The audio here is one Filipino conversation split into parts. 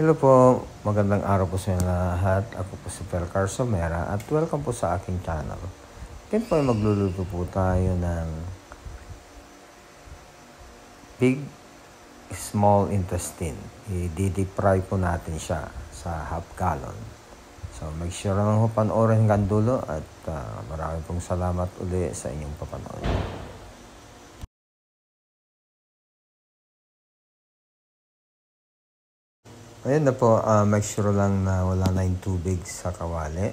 Hello po, magandang araw po sa inyo lahat. Ako po si Fel Carsomera at welcome po sa aking channel. Ngayon po ay magluluto po tayo ng pig small intestine. I-deep fry po natin siya sa half gallon. So make sure naman po panoorin hanggang dulo at maraming pong salamat uli sa inyong papanood. Ayan na po, make sure lang na wala na yung tubig sa kawali.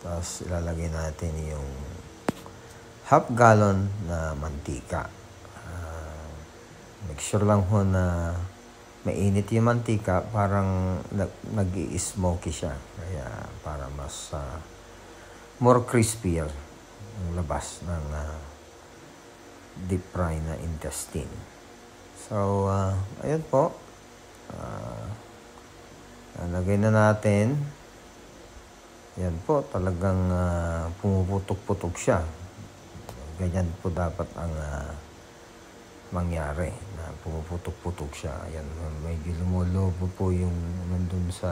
Tapos ilalagay natin yung half gallon na mantika. Make sure lang ho na mainit yung mantika, parang nag-i-smoky siya. Kaya para mas more crispier ang labas ng deep fry na intestine. So, ayun po. Lagay na natin. Yan po, talagang pumuputok-putok siya. Ganyan po dapat ang mangyari, na pumuputok-putok siya. Ayan, medyo lumulobo po yung nandun sa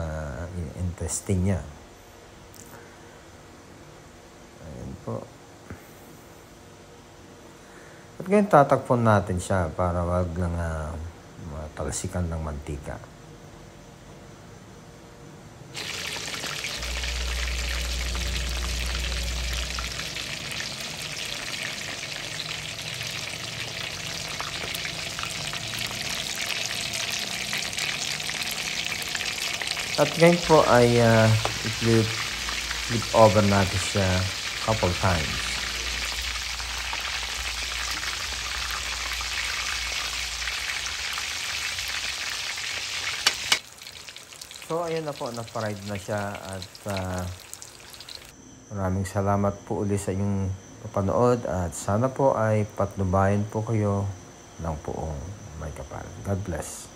intestine niya. Ayan po. At ngayon tatakpon natin siya para wag lang matalsikan ng mantika. At ngayon po ay i-flip over natin siya couple times. So ayan na po, na-fried na siya at maraming salamat po ulit sa inyong papanood at sana po ay patnubayan po kayo ng poong may kapal. God bless.